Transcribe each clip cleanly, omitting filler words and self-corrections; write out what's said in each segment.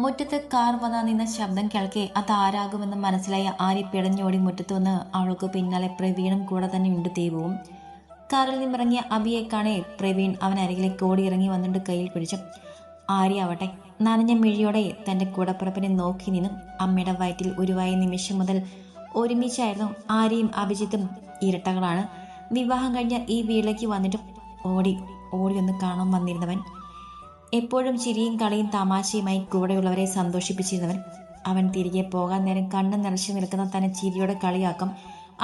മുറ്റത്ത് കാർ വന്നാ നിന്ന ശബ്ദം കേൾക്കെ അതാരാകുമെന്ന് മനസ്സിലായ ആര്യ പിടഞ്ഞോടി മുറ്റത്ത് വന്ന് അവൾക്ക് പിന്നാലെ പ്രവീണും കൂടെ തന്നെ ഉണ്ട് ദൈവവും. കാറിൽ നിന്നിറങ്ങിയ അബിയെ കാണേ പ്രവീൺ അവൻ അരികിലേക്ക് ഓടിയിറങ്ങി വന്നിട്ട് കയ്യിൽ പിടിച്ചു. ആര്യ ആവട്ടെ നനഞ്ഞ മിഴിയോടെ തന്റെ കൂടപ്പിറപ്പിനെ നോക്കി നിന്നും. അമ്മയുടെ വയറ്റിൽ ഉരുവായ നിമിഷം മുതൽ ഒരുമിച്ചായിരുന്നു ആര്യയും അഭിജിത്തും. ഇരട്ടകളാണ്. വിവാഹം കഴിഞ്ഞ ഈ വീട്ടിലേക്ക് വന്നിട്ടും ഓടി ഓടി ഒന്ന് കാണാൻ വന്നിരുന്നവൻ. എപ്പോഴും ചിരിയും കളിയും തമാശയുമായി കൂടെയുള്ളവരെ സന്തോഷിപ്പിച്ചിരുന്നവൻ. അവൻ തിരികെ പോകാൻ നേരം കണ്ണ് നിറച്ചു നിൽക്കുന്ന തന്നെ ചിരിയോടെ കളിയാക്കും.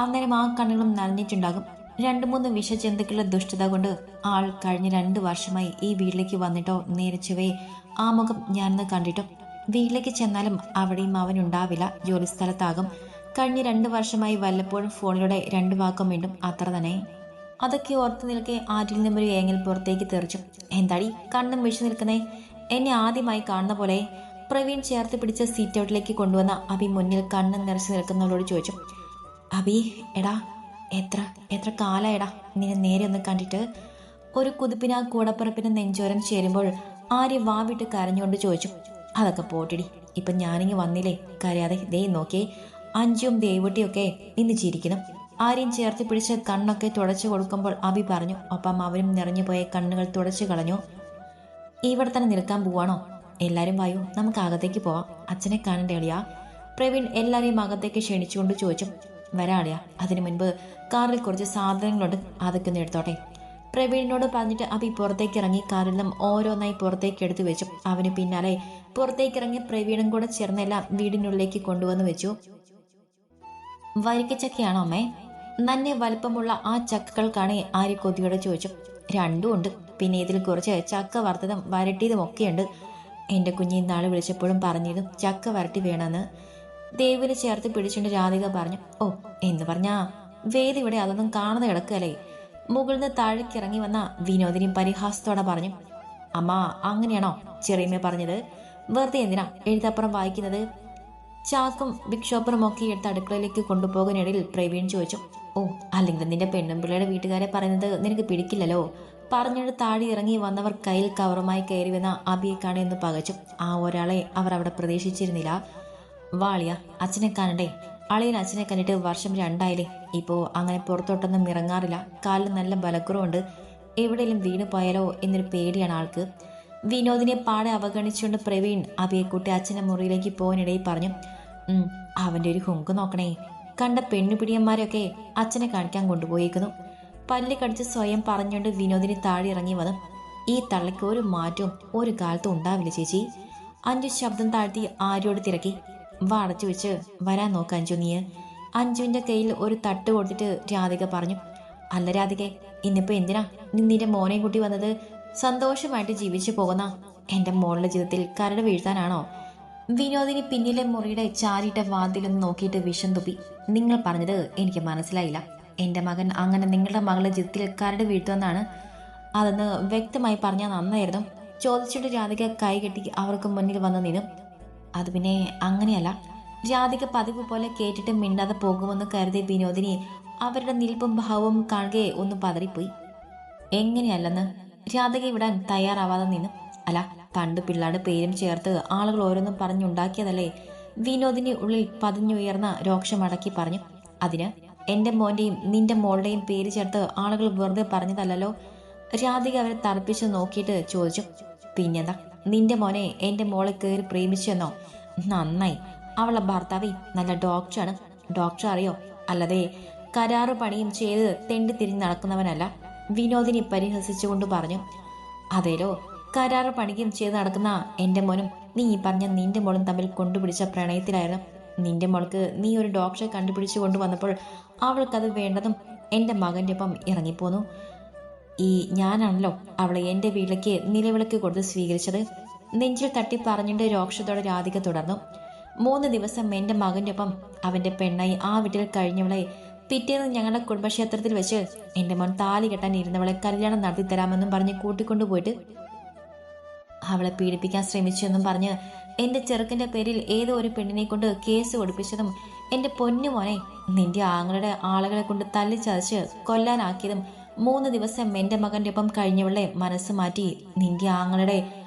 അന്നേരം ആ കണ്ണുകളും നനഞ്ഞിട്ടുണ്ടാകും. 2-3 വിഷജന്തുക്കളുടെ ദുഷ്ടത കൊണ്ട് ആൾ കഴിഞ്ഞ 2 വർഷമായി ഈ വീട്ടിലേക്ക് വന്നിട്ടോ നേരിച്ചവയെ ആ മുഖം ഞാനൊന്ന് കണ്ടിട്ടോ. വീട്ടിലേക്ക് ചെന്നാലും അവിടെയും അവനുണ്ടാവില്ല. ജോലിസ്ഥലത്താകും. കഴിഞ്ഞ 2 വർഷമായി വല്ലപ്പോഴും ഫോണിലൂടെ 2 വാക്കും വീണ്ടും അത്ര തന്നെ. അതൊക്കെ ഓർത്തു നിൽക്കെ ആറ്റിൽ നിന്നൊരു ഏങ്ങൽ പുറത്തേക്ക് തെറിച്ചു. എന്താടി കണ്ണും വിഷു നിൽക്കുന്നേ? എന്നെ ആദ്യമായി കാണുന്ന പോലെ. പ്രവീൺ ചേർത്ത് പിടിച്ച സീറ്റ് ഔട്ടിലേക്ക് കൊണ്ടുവന്ന അബി മുന്നിൽ കണ്ണും നിറച്ചു നിൽക്കുന്നവളോട് ചോദിച്ചു. അബി എടാ എത്ര എത്ര കാലായടാ നിന്നെ നേരെ ഒന്ന് കണ്ടിട്ട്? ഒരു കുതിപ്പിന് ആ കൂടപ്പിറപ്പിന് നെഞ്ചോരം ചേരുമ്പോൾ ആര്യ വാവിട്ട് കരഞ്ഞുകൊണ്ട് ചോദിച്ചു. അതൊക്കെ പോട്ടിടി, ഇപ്പൊ ഞാനിങ്ങ് വന്നില്ലേ, കരയാതെ. ദേ നോക്കിയേ, അഞ്ചും ദേവുട്ടിയൊക്കെ ഇന്ന് ചിരിക്കുന്നു. ആരെയും ചേർത്ത് പിടിച്ച് കണ്ണൊക്കെ തുടച്ചു കൊടുക്കുമ്പോൾ അബി പറഞ്ഞു. ഒപ്പം അവരും നിറഞ്ഞു പോയ കണ്ണുകൾ തുടച്ചു കളഞ്ഞു. ഇവിടെ തന്നെ നിൽക്കാൻ പോവാണോ? എല്ലാരും വായു, നമുക്ക് അകത്തേക്ക് പോവാം. അച്ഛനെ കാണണ്ടേ അളിയാ? പ്രവീൺ എല്ലാരെയും അകത്തേക്ക് ക്ഷണിച്ചുകൊണ്ട് ചോദിച്ചു. വരാളിയാ, അതിനു മുൻപ് കാറിൽ കുറച്ച് സാധനങ്ങളുണ്ട്, അതൊക്കെ ഒന്ന് എടുത്തോട്ടെ. പ്രവീണിനോട് പറഞ്ഞിട്ട് അബി പുറത്തേക്ക് ഇറങ്ങി കാറിൽ നിന്നും ഓരോന്നായി പുറത്തേക്ക് എടുത്തു വെച്ചു. അവന് പിന്നാലെ പുറത്തേക്ക് ഇറങ്ങി പ്രവീണും കൂടെ ചേർന്നെല്ലാം വീടിനുള്ളിലേക്ക് കൊണ്ടുവന്ന് വെച്ചു. വരിക്കച്ചക്കയാണോ അമ്മേ? നന്നെ വലുപ്പമുള്ള ആ ചക്കകൾ കാണി ആര്യ കൊതിയോടെ ചോദിച്ചു. 2 ഉണ്ട്, പിന്നെ ഇതിൽ കുറച്ച് ചക്ക വറുത്തതും വരട്ടിയതും ഒക്കെയുണ്ട്. എന്റെ കുഞ്ഞി നാളെ വിളിച്ചപ്പോഴും പറഞ്ഞതും ചക്ക വരട്ടി വേണമെന്ന്. ദേവിനെ ചേർത്ത് പിടിച്ചുകൊണ്ട് രാധിക പറഞ്ഞു. ഓ എന്ന് പറഞ്ഞാ വേദി ഇവിടെ അതൊന്നും കാണാതെ കിടക്കുകയല്ലേ? മുകളിൽ നിന്ന് താഴേക്കിറങ്ങി വന്ന വിനോദിനി പരിഹാസത്തോടെ പറഞ്ഞു. അമ്മ അങ്ങനെയാണോ ചെറിയമ്മ പറഞ്ഞത്? വെറുതെ എന്തിനാ എഴുതപ്പുറം വായിക്കുന്നത്? ചാക്കും ബിഗ് ഷോപ്പറും ഒക്കെ എടുത്ത് അടുക്കളയിലേക്ക് കൊണ്ടുപോകാനിടയിൽ പ്രവീൺ ചോദിച്ചു. ഓ അല്ലെങ്കിൽ നിന്റെ പെണ്ണും പിള്ളയുടെ വീട്ടുകാരെ പറയുന്നത് നിനക്ക് പിടിക്കില്ലല്ലോ. പറഞ്ഞിട്ട് താഴെ ഇറങ്ങി വന്നവർ കയ്യിൽ കവറുമായി കയറി വന്ന അബിയെ കാണുമെന്ന് പകച്ചു. ആ ഒരാളെ അവർ അവിടെ പ്രതീക്ഷിച്ചിരുന്നില്ല. വാളിയ അച്ഛനെ കാണണ്ടേ? അളിയൻ അച്ഛനെ കണ്ടിട്ട് വർഷം 2 ആയില്ലേ. ഇപ്പോ അങ്ങനെ പുറത്തോട്ടൊന്നും ഇറങ്ങാറില്ല. കാലിൽ നല്ല ബലക്കുറവുണ്ട്. എവിടെയെങ്കിലും വീണ് പോയാലോ എന്നൊരു പേടിയാണ് ആൾക്ക്. വിനോദിനെ പാടെ അവഗണിച്ചുകൊണ്ട് പ്രവീൺ അബിയെ കൂട്ടി അച്ഛൻ്റെ മുറിയിലേക്ക് പോകാനിടയിൽ പറഞ്ഞു. അവന്റെ ഒരു ഹുങ്ക് നോക്കണേ. കണ്ട പെണ്ണുപിടിയന്മാരെയൊക്കെ അച്ഛനെ കാണിക്കാൻ കൊണ്ടുപോയേക്കുന്നു. പല്ല് കടിച്ച് സ്വയം പറഞ്ഞുകൊണ്ട് വിനോദിനി താഴെ ഇറങ്ങി വന്നു. ഈ തള്ളയ്ക്ക് ഒരു മാറ്റവും ഒരു കാലത്തും ഉണ്ടാവില്ല ചേച്ചി. അഞ്ചു ശബ്ദം താഴ്ത്തി ആര്യോട് തിരക്കി. അടച്ചു വെച്ച് വരാൻ നോക്ക അഞ്ചു നീ. അഞ്ജുവിന്റെ കയ്യിൽ ഒരു തട്ട് കൊടുത്തിട്ട് രാധിക പറഞ്ഞു. അല്ല രാധികെ, ഇന്നിപ്പോ എന്തിനാ നിന്റെ മോനെ കൂട്ടി വന്നത്? സന്തോഷമായിട്ട് ജീവിച്ചു പോകുന്ന എന്റെ മോളുടെ ജീവിതത്തിൽ കരട് വീഴ്ത്താനാണോ? വിനോദിനി പിന്നിലെ മുറിയുടെ ചാരിട്ട വാതിലൊന്ന് നോക്കിയിട്ട് വിഷം തുപ്പി. നിങ്ങൾ പറഞ്ഞത് എനിക്ക് മനസ്സിലായില്ല. എന്റെ മകൻ അങ്ങനെ നിങ്ങളുടെ മകളുടെ ജീവിതത്തിൽ കരട് വീഴ്ത്തുമെന്നാണ്. അതെന്ന് വ്യക്തമായി പറഞ്ഞാൽ നന്നായിരുന്നു. ചോദിച്ചിട്ട് രാധിക കൈകെട്ടി അവർക്ക് മുന്നിൽ വന്ന് നിന്നു. അത് പിന്നെ അങ്ങനെയല്ല. രാധിക പതിവ് പോലെ കേട്ടിട്ട് മിണ്ടാതെ പോകുമെന്ന് കരുതിയ വിനോദിനി അവരുടെ നിൽപ്പും ഭാവവും കാണുകയെ ഒന്ന് പതറിപ്പോയി. എങ്ങനെയല്ലെന്ന് രാധിക വിടാൻ തയ്യാറാവാതെ നിന്നു. അല്ല, പണ്ട് പിള്ളാട് പേരും ചേർത്ത് ആളുകൾ ഓരോന്നും പറഞ്ഞുണ്ടാക്കിയതല്ലേ? വിനോദിനി ഉള്ളിൽ പതിഞ്ഞുയർന്ന രോക്ഷമടക്കി പറഞ്ഞു. അതിന് എന്റെ മോന്റെയും നിന്റെ മോളുടെയും പേര് ചേർത്ത് ആളുകൾ വെറുതെ പറഞ്ഞതല്ലോ. രാധിക അവരെ തറപ്പിച്ച് നോക്കിയിട്ട് ചോദിച്ചു. പിന്നെന്താ, നിന്റെ മോനെ എന്റെ മോളെ കയറി പ്രേമിച്ചെന്നോ? നന്നായി. അവളെ ഭർത്താവേ നല്ല ഡോക്ടറാണ്. ഡോക്ടർ അറിയോ? അല്ലാതെ കരാറ് പണിയും ചെയ്ത് തെണ്ടി തിരിഞ്ഞ് നടക്കുന്നവനല്ല. വിനോദിനി പരിഹസിച്ചുകൊണ്ട് പറഞ്ഞു. അതേലോ, കരാറ് പണിക്കും ചെയ്ത് നടക്കുന്ന എന്റെ മോനും നീ ഈ പറഞ്ഞ നിന്റെ മോളും തമ്മിൽ കൊണ്ടുപിടിച്ച പ്രണയത്തിലായിരുന്നു. നിന്റെ മോൾക്ക് നീ ഒരു ഡോക്ടറെ കണ്ടുപിടിച്ചു കൊണ്ടുവന്നപ്പോൾ അവൾക്കത് വേണ്ടതും എന്റെ മകന്റെ ഒപ്പം ഇറങ്ങിപ്പോന്നു. ഞാനാണല്ലോ അവളെ എന്റെ വീട്ടിലേക്ക് നിലവിളക്ക് കൊടുത്ത് സ്വീകരിച്ചത്. നെഞ്ചിൽ തട്ടി പറഞ്ഞിട്ട് രോക്ഷത്തോടെ രാധിക തുടർന്നു. 3 ദിവസം എന്റെ മകന്റെ ഒപ്പം അവന്റെ പെണ്ണായി ആ വീട്ടിൽ കഴിഞ്ഞവളെ പിറ്റേന്ന് ഞങ്ങളുടെ കുടുംബക്ഷേത്രത്തിൽ വെച്ച് എന്റെ മോൻ താലി കെട്ടാൻ ഇരുന്നവളെ കല്യാണം നടത്തി തരാമെന്നും പറഞ്ഞ് കൂട്ടിക്കൊണ്ടുപോയിട്ട് അവളെ പീഡിപ്പിക്കാൻ ശ്രമിച്ചെന്നും പറഞ്ഞ് എന്റെ ചെറുക്കന്റെ പേരിൽ ഏതോ ഒരു പെണ്ണിനെ കൊണ്ട് കേസ് കൊടുപ്പിച്ചതും എന്റെ പൊന്നു മോനെ നിന്റെ ആങ്ങളുടെ ആളുകളെ കൊണ്ട് തല്ലിച്ചതച്ച് കൊല്ലാനാക്കിയതും 3 ദിവസം എന്റെ മകന്റെ ഒപ്പം കഴിഞ്ഞവളെ മനസ്സ് മാറ്റി നിന്റെ ആങ്ങളുടെ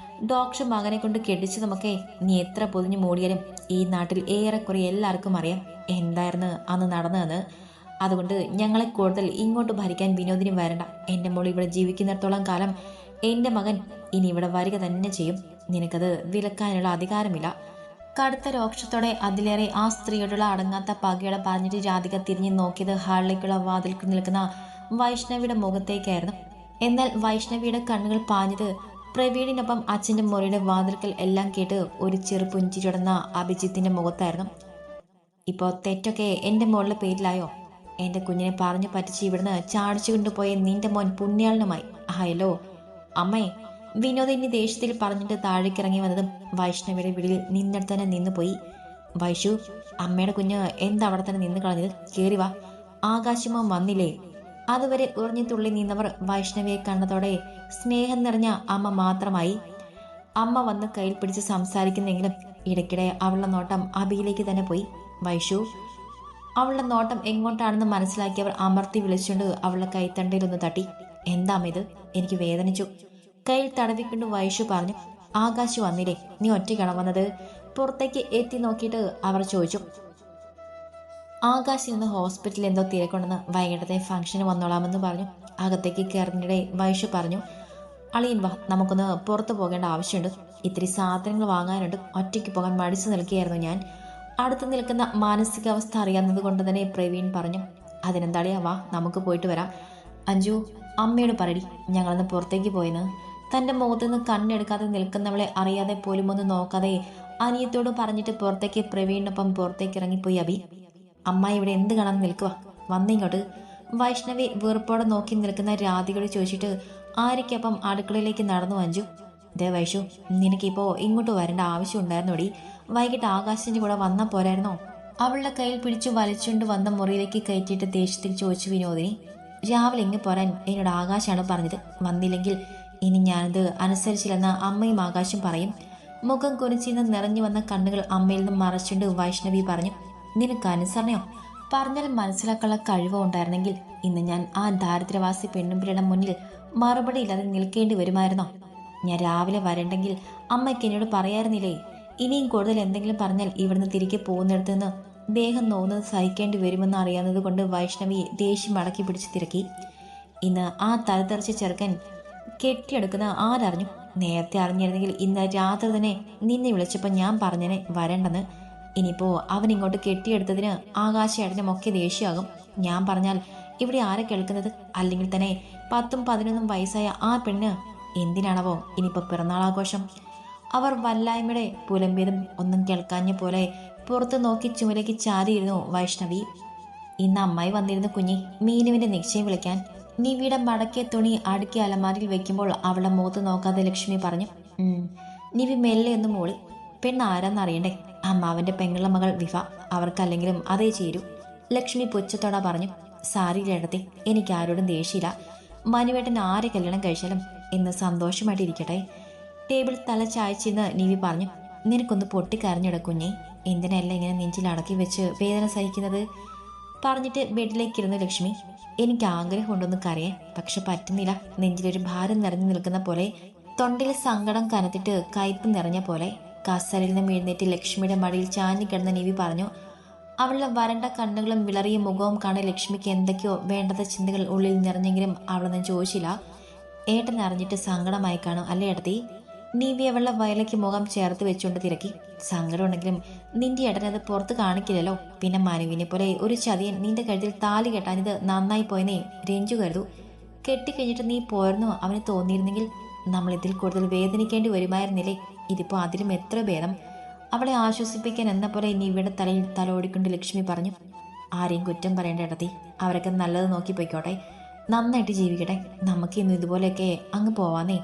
ഡോക്ടർ മകനെ കൊണ്ട് കെട്ടിച്ചതുമൊക്കെ നീ എത്ര പൊതിഞ്ഞു മൂടിയാലും ഈ നാട്ടിൽ ഏറെക്കുറെ എല്ലാവർക്കും അറിയാം എന്തായിരുന്നു അന്ന് നടന്നതെന്ന്. അതുകൊണ്ട് ഞങ്ങളെ കൂടുതൽ ഇങ്ങോട്ട് ഭരിക്കാൻ വിനോദിനി വരണ്ട. എൻ്റെ മോൾ ഇവിടെ ജീവിക്കുന്നിടത്തോളം കാലം എൻ്റെ മകൻ ഇനി ഇവിടെ വരിക തന്നെ ചെയ്യും. നിനക്കത് വിലക്കാനുള്ള അധികാരമില്ല. കടുത്ത രോക്ഷത്തോടെ അതിലേറെ ആ സ്ത്രീയോടുള്ള അടങ്ങാത്ത പകയോടെ പറഞ്ഞിട്ട് രാധിക തിരിഞ്ഞു നോക്കിയത് ഹാളിലേക്കുള്ള വാതിൽക്ക് നിൽക്കുന്ന വൈഷ്ണവിയുടെ മുഖത്തേക്കായിരുന്നു. എന്നാൽ വൈഷ്ണവിയുടെ കണ്ണുകൾ പാഞ്ഞത് പ്രവീണിനൊപ്പം അച്ഛൻ്റെ മുറിയുടെ വാതിൽക്കൽ എല്ലാം കേട്ട് ഒരു ചെറു പുഞ്ചിരിടന്ന അഭിജിത്തിന്റെ മുഖത്തായിരുന്നു. ഇപ്പോൾ തെറ്റൊക്കെ എൻ്റെ മോളുടെ പേരിലായോ? എൻ്റെ കുഞ്ഞിനെ പറഞ്ഞു പറ്റിച്ച് ഇവിടുന്ന് ചാടിച്ചു കൊണ്ടുപോയ നിന്റെ മോൻ പുണ്യാളനുമായി ആയല്ലോ. അമ്മേ, വിനോദിനി ദേഷ്യത്തിൽ പറഞ്ഞിട്ട് താഴേക്കിറങ്ങി വന്നതും വൈഷ്ണവിയുടെ വീടിൽ നിന്നിടത്ത് തന്നെ നിന്നുപോയി. വൈഷു, അമ്മയുടെ കുഞ്ഞ് എന്താ അവിടെ തന്നെ നിന്ന് കളഞ്ഞത്? കേറി വാ. ആകാശമോ വന്നില്ലേ? അതുവരെ ഉറഞ്ഞു തുള്ളി നിന്നവർ വൈഷ്ണവിയെ കണ്ടതോടെ സ്നേഹം നിറഞ്ഞ അമ്മ മാത്രമായി. അമ്മ വന്ന് കയ്യിൽ പിടിച്ച് സംസാരിക്കുന്നെങ്കിലും ഇടയ്ക്കിടെ അവളുടെ നോട്ടം അബിയിലേക്ക് തന്നെ പോയി. വൈഷു. അവളുടെ നോട്ടം എങ്ങോട്ടാണെന്ന് മനസ്സിലാക്കിയവർ അമർത്തി വിളിച്ചുകൊണ്ട് അവളുടെ കൈത്തണ്ടയിലൊന്ന് തട്ടി. എന്താ ഇത്? എനിക്ക് വേദനിച്ചു. കയ്യിൽ തടവിക്കൊണ്ട് വൈഷു പറഞ്ഞു. ആകാശ് വന്നില്ലേ? നീ ഒറ്റയ്ക്കാണോ വന്നത്? പുറത്തേക്ക് എത്തി നോക്കിയിട്ട് അവർ ചോദിച്ചു. ആകാശിൽ നിന്ന് ഹോസ്പിറ്റലിൽ എന്തോ തിരക്കുണ്ടെന്ന് വൈകിട്ടത്തെ ഫംഗ്ഷന് വന്നോളാമെന്ന് പറഞ്ഞു. അകത്തേക്ക് കയറുന്നതിനിടെ വൈഷു പറഞ്ഞു. അളിയൻ വാ, നമുക്കൊന്ന് പുറത്തു പോകേണ്ട ആവശ്യമുണ്ട്. ഇത്തിരി സാധനങ്ങൾ വാങ്ങാനുണ്ട്. ഒറ്റയ്ക്ക് പോകാൻ മടിച്ചു നിൽക്കുകയായിരുന്നു ഞാൻ. അടുത്ത് നിൽക്കുന്ന മാനസികാവസ്ഥ അറിയാവുന്നത് കൊണ്ട് തന്നെ പ്രവീൺ പറഞ്ഞു. അതിനെന്താളിയാ, വാ നമുക്ക് പോയിട്ട് വരാം. അഞ്ജു, അമ്മയോട് പറയടി ഞങ്ങളൊന്ന് പുറത്തേക്ക് പോയെന്ന്. തൻ്റെ മുഖത്തുനിന്ന് കണ്ണെടുക്കാതെ നിൽക്കുന്നവളെ അറിയാതെ പോലും ഒന്ന് നോക്കാതെ അനിയത്തോട് പറഞ്ഞിട്ട് പുറത്തേക്ക് പ്രവീണിനൊപ്പം പുറത്തേക്ക് ഇറങ്ങിപ്പോയി അബി. അമ്മ ഇവിടെ എന്ത് കാണാൻ നിൽക്കുക? വന്നിങ്ങോട്ട്. വൈഷ്ണവി വീർപ്പോടെ നോക്കി നിൽക്കുന്ന രാധികയോട് ചോദിച്ചിട്ട് ആരൊക്കെയപ്പം അടുക്കളയിലേക്ക് നടന്നു. അഞ്ജു, ദേ വൈഷു, നിനക്കിപ്പോൾ ഇങ്ങോട്ട് വരേണ്ട ആവശ്യം ഉണ്ടായിരുന്നോടി. വൈകിട്ട് ആകാശിൻ്റെ കൂടെ വന്നാൽ പോരായിരുന്നോ? അവളുടെ കയ്യിൽ പിടിച്ചു വലിച്ചുകൊണ്ട് വന്ന മുറിയിലേക്ക് കയറ്റിയിട്ട് ദേഷ്യത്തിൽ ചോദിച്ചു വിനോദിനി. രാവിലെ ഇങ്ങ് പോരാൻ എന്നോട് ആകാശാണ് പറഞ്ഞത്. വന്നില്ലെങ്കിൽ ഇനി ഞാനത് അനുസരിച്ചില്ലെന്ന് അമ്മയും ആകാശം പറയും. മുഖം കുനിച്ചിന്ന് നിറഞ്ഞു വന്ന കണ്ണുകൾ അമ്മയിൽ നിന്നും മറച്ചുകൊണ്ട് വൈഷ്ണവി പറഞ്ഞു. നിനക്ക് അനുസരണയോ? പറഞ്ഞാൽ മനസ്സിലാക്കാനുള്ള കഴിവോ ഉണ്ടായിരുന്നെങ്കിൽ ഇന്ന് ഞാൻ ആ ദാരിദ്ര്യവാസി പെണ്ണുമ്പിയുടെ മുന്നിൽ മറുപടി ഇല്ലാതെ നിൽക്കേണ്ടി വരുമായിരുന്നോ? ഞാൻ രാവിലെ വരണ്ടെങ്കിൽ അമ്മയ്ക്ക് എന്നോട് പറയായിരുന്നില്ലേ? ഇനിയും കൂടുതൽ എന്തെങ്കിലും പറഞ്ഞാൽ ഇവിടുന്ന് തിരികെ പോകുന്നിടത്ത് നിന്ന് ദേഹം നോവുന്നത് സഹിക്കേണ്ടി വരുമെന്ന് അറിയാവുന്നത് കൊണ്ട് വൈഷ്ണവിയെ ദേഷ്യം അടക്കി പിടിച്ച് തിരക്കി. ഇന്ന് ആ തലതെറിച്ച ചെറുക്കൻ കെട്ടിയെടുക്കുന്ന ആരറിഞ്ഞു? നേരത്തെ അറിഞ്ഞിരുന്നെങ്കിൽ ഇന്ന് രാത്രി തന്നെ നിന്നെ വിളിച്ചപ്പോൾ ഞാൻ പറഞ്ഞേനെ വരണ്ടെന്ന്. ഇനിയിപ്പോൾ അവൻ ഇങ്ങോട്ട് കെട്ടിയെടുത്തതിന് ആകാശേട്ടനും ഒക്കെ ദേഷ്യമാകും. ഞാൻ പറഞ്ഞാൽ ഇവിടെ ആരെ കേൾക്കുന്നത്? അല്ലെങ്കിൽ തന്നെ 10ഉം 11ഉം വയസ്സായ ആ പെണ്ണ് എന്തിനാണവോ ഇനിയിപ്പോൾ പിറന്നാളാഘോഷം? അവർ വല്ലായ്മയുടെ പുലമ്പിയതും ഒന്നും കേൾക്കാഞ്ഞ പോലെ പുറത്തു നോക്കി ചുമലേക്ക് ചാരിയിരുന്നു വൈഷ്ണവി. ഇന്ന് അമ്മായി വന്നിരുന്നു കുഞ്ഞി, മീനുവിന്റെ നിശ്ചയം വിളിക്കാൻ. നിവിയുടെ മടക്കിയ തുണി അടുക്കി അലമാരിൽ വെക്കുമ്പോൾ അവളുടെ മുഖത്ത് നോക്കാതെ ലക്ഷ്മി പറഞ്ഞു. നിവി മെല്ലെ ഒന്ന് മൂളി. പെണ്ണ് ആരാന്നറിയണ്ടേ? അമ്മാവന്റെ പെങ്ങളുടെ മകൾ വിഭ. അവർക്കല്ലെങ്കിലും അതേ ചേരൂ. ലക്ഷ്മി പുച്ഛത്തോടെ പറഞ്ഞു. സാരിയിലെടുത്തി, എനിക്ക് ആരോടും ദേഷ്യമില്ല. മനുവേട്ടൻ ആരെ കല്യാണം കഴിച്ചാലും ഇന്ന് സന്തോഷമായിട്ടിരിക്കട്ടെ. ടേബിൾ തല ചായച്ചെന്ന് നിവി പറഞ്ഞു. നിനക്കൊന്ന് പൊട്ടിക്കരഞ്ഞിട കുഞ്ഞെ. എന്തിനല്ല ഇങ്ങനെ നെഞ്ചിൽ അടക്കി വെച്ച് വേദന സഹിക്കുന്നത്? പറഞ്ഞിട്ട് ബെഡിലേക്കിരുന്നു ലക്ഷ്മി. എനിക്ക് ആഗ്രഹമുണ്ടൊന്ന് കരയാൻ, പക്ഷെ പറ്റുന്നില്ല. നെഞ്ചിലൊരു ഭാരം നിറഞ്ഞു നിൽക്കുന്ന പോലെ, തൊണ്ടിൽ സങ്കടം കനത്തിട്ട് കയ്പ് നിറഞ്ഞ പോലെ. കസലിൽ നിന്നും എഴുന്നേറ്റ് ലക്ഷ്മിയുടെ മടിയിൽ ചാഞ്ഞു കിടന്ന നിവി പറഞ്ഞു. അവളുടെ വരണ്ട കണ്ണുകളും വിളറിയ മുഖവും കാണാൻ ലക്ഷ്മിക്ക് എന്തൊക്കെയോ വേണ്ടാത്ത ചിന്തകൾ ഉള്ളിൽ നിറഞ്ഞെങ്കിലും അവളൊന്നും ചോദിച്ചില്ല. ഏട്ടൻ അറിഞ്ഞിട്ട് സങ്കടമായി കാണും അല്ലേ ഏട്ടത്തി? നീവി അവളുടെ വയലേക്ക് മുഖം ചേർത്ത് വെച്ചുകൊണ്ട് തിരക്കി. സങ്കടം ഉണ്ടെങ്കിലും നിന്റെ ഏട്ടനത് പുറത്ത് കാണിക്കില്ലല്ലോ. പിന്നെ മനുവിനെ പോലെ ഒരു ചതിയൻ നിന്റെ കഴുത്തിൽ താലി കെട്ടാനിത് നന്നായി പോയെന്നേ രഞ്ജു കരുതൂ. കെട്ടിക്കഴിഞ്ഞിട്ട് നീ പോരുന്നു അവന് തോന്നിയിരുന്നെങ്കിൽ നമ്മൾ ഇതിൽ കൂടുതൽ വേദനിക്കേണ്ടി വരുമായിരുന്നില്ലേ? ഇതിപ്പോൾ അതിലും എത്ര ഭേദം. അവളെ ആശ്വസിപ്പിക്കാൻ എന്ന പോലെ നീവിയുടെ തലയിൽ തലോടിക്കൊണ്ട് ലക്ഷ്മി പറഞ്ഞു. ആരെയും കുറ്റം പറയേണ്ട ഏട്ടത്തി, അവരൊക്കെ നല്ലത് നോക്കി പോയിക്കോട്ടെ, നന്നായിട്ട് ജീവിക്കട്ടെ. നമുക്ക് ഇന്ന് ഇതുപോലെയൊക്കെ അങ്ങ് പോവാന്നേ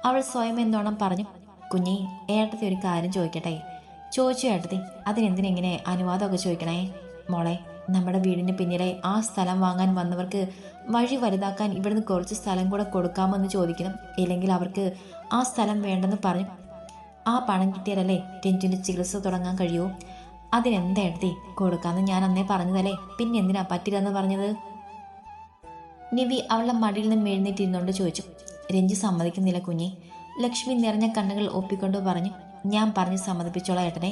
അവൾ സ്വയം എന്നോണം പറഞ്ഞു. കുഞ്ഞി, ഏട്ടത്തി ഒരു കാര്യം ചോദിക്കട്ടെ? ചോദിച്ചു ഏട്ടത്തി. അതിനെന്തിനെങ്ങനെ അനുവാദമൊക്കെ ചോദിക്കണേ? മോളെ, നമ്മുടെ വീടിന് പിന്നിലെ ആ സ്ഥലം വാങ്ങാൻ വന്നവർക്ക് വഴി വലുതാക്കാൻ ഇവിടുന്ന് കുറച്ച് സ്ഥലം കൂടെ കൊടുക്കാമോ എന്ന് ചോദിക്കണം. ഇല്ലെങ്കിൽ അവർക്ക് ആ സ്ഥലം വേണ്ടെന്ന് പറഞ്ഞു. ആ പണം കിട്ടിയാലല്ലേ രഞ്ജുവിൻ്റെ ചികിത്സ തുടങ്ങാൻ കഴിയൂ. അതിനെന്താ ഏട്ടത്തി, കൊടുക്കാമെന്ന് ഞാൻ അന്നേ പറഞ്ഞതല്ലേ, പിന്നെ എന്തിനാ പറ്റില്ലെന്ന് പറഞ്ഞത്? നിവി അവളുടെ മടിയിൽ നിന്ന് എഴുന്നേറ്റിരുന്നുകൊണ്ട് ചോദിച്ചു. രഞ്ജു സമ്മതിക്കുന്നില്ല കുഞ്ഞി. ലക്ഷ്മി നിറഞ്ഞ കണ്ണുകൾ ഒപ്പിക്കൊണ്ട് പറഞ്ഞു. ഞാൻ പറഞ്ഞ് സമ്മതിപ്പിച്ചോളാം ഏട്ടനെ.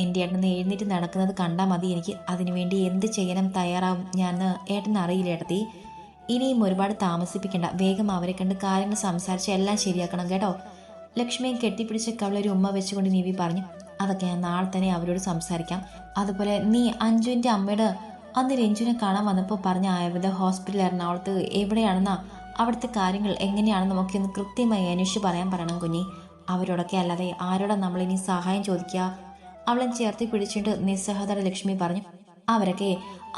എൻ്റെ ഏട്ടന് എഴുന്നേറ്റ് നടക്കുന്നത് കണ്ടാൽ മതി എനിക്ക്. അതിനുവേണ്ടി എന്ത് ചെയ്യാനും തയ്യാറാവും ഞാൻ ഏട്ടന് അറിയില്ല ഏട്ടത്തി. ഇനിയും ഒരുപാട് താമസിപ്പിക്കണ്ട. വേഗം അവരെ കണ്ട് കാര്യങ്ങൾ സംസാരിച്ച് എല്ലാം ശരിയാക്കണം കേട്ടോ. ലക്ഷ്മിയെ കെട്ടിപ്പിടിച്ച് കവളൊരു ഉമ്മ വെച്ചുകൊണ്ട് നിവി പറഞ്ഞു. അതൊക്കെ ഞാൻ നാളെ തന്നെ അവരോട് സംസാരിക്കാം. അതുപോലെ നീ അഞ്ജുവിൻ്റെ അമ്മയുടെ അന്ന് രഞ്ജുവിനെ കാണാൻ വന്നപ്പോൾ പറഞ്ഞ ആയുർവേദ ഹോസ്പിറ്റൽ എറണാകുളത്ത് എവിടെയാണെന്നാ അവിടുത്തെ കാര്യങ്ങൾ എങ്ങനെയാണെന്ന് നമുക്ക് ഒന്ന് കൃത്യമായി അന്വേഷിച്ച് പറയാൻ പറയണം കുഞ്ഞി. അവരോടൊക്കെ അല്ലാതെ ആരോടാ നമ്മളിനി സഹായം ചോദിക്കുക? അവളെ ചേർത്ത് പിടിച്ചിട്ട് നിസ്സഹതയുടെ ലക്ഷ്മി പറഞ്ഞു. അവരൊക്കെ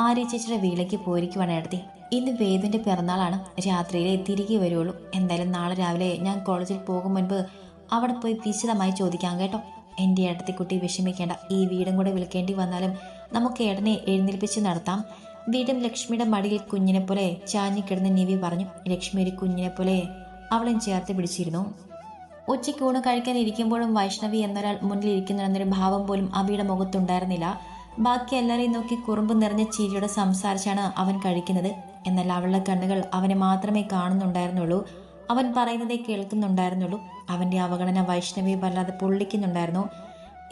ആര്യ ചേച്ചിയുടെ വീട്ടിലേക്ക് പോയിരിക്കുവാണ് ഏടത്തി. ഇന്ന് വേദിന്റെ പിറന്നാളാണ്. രാത്രിയിലെ തിരികെ വരുള്ളൂ. എന്തായാലും നാളെ രാവിലെ ഞാൻ കോളേജിൽ പോകും മുൻപ് അവിടെ പോയി വിശദമായി ചോദിക്കാം കേട്ടോ. എൻ്റെ ഏട്ടത്തിക്കുട്ടി വിഷമിക്കേണ്ട. ഈ വീടും കൂടെ വിൽക്കേണ്ടി വന്നാലും നമുക്ക് ഏട്ടനെ എഴുന്നേൽപ്പിച്ച് നടത്താം. വീടും ലക്ഷ്മിയുടെ മടിയിൽ കുഞ്ഞിനെ പോലെ ചാഞ്ഞിക്കിടന്ന് നിവി പറഞ്ഞു. ലക്ഷ്മി ഒരു കുഞ്ഞിനെ പോലെ അവളെ ചേർത്ത് പിടിച്ചിരുന്നു. ഉച്ചയ്ക്ക് ഊണ് കഴിക്കാൻ ഇരിക്കുമ്പോഴും വൈഷ്ണവി എന്നൊരാൾ മുന്നിൽ ഇരിക്കുന്നുണ്ടെന്നൊരു ഭാവം പോലും അബിയുടെ മുഖത്തുണ്ടായിരുന്നില്ല. ബാക്കി എല്ലാവരെയും നോക്കി കുറുമ്പ് നിറഞ്ഞ ചിരിയോടെ സംസാരിച്ചാണ് അവൻ കഴിക്കുന്നത്. എന്നാൽ അവളുടെ കണ്ണുകൾ അവനെ മാത്രമേ കാണുന്നുണ്ടായിരുന്നുള്ളൂ. അവൻ പറയുന്നതേ കേൾക്കുന്നുണ്ടായിരുന്നുള്ളൂ. അവൻ്റെ അവഗണന വൈഷ്ണവിയെ വല്ലാതെ പൊള്ളിക്കുന്നുണ്ടായിരുന്നു.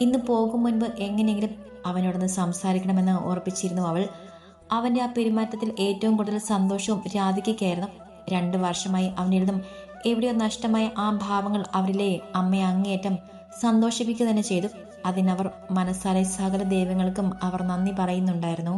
ഇന്ന് പോകും മുൻപ് എങ്ങനെയെങ്കിലും അവനോടൊന്ന് സംസാരിക്കണമെന്ന് ഉറപ്പിച്ചിരുന്നു അവൾ. അവൻ്റെ ആ പെരുമാറ്റത്തിൽ ഏറ്റവും കൂടുതൽ സന്തോഷവും രാധികയ്ക്കായിരുന്നു. 2 വർഷമായി അവനിൽ നിന്നും എവിടെയോ നഷ്ടമായ ആ ഭാവങ്ങൾ അവരിലെ അമ്മയെ അങ്ങേയറ്റം സന്തോഷിപ്പിക്കുക തന്നെ ചെയ്തു. അതിനവർ മനസ്സാലെ സകല ദൈവങ്ങൾക്കും അവർ നന്ദി പറയുന്നുണ്ടായിരുന്നു.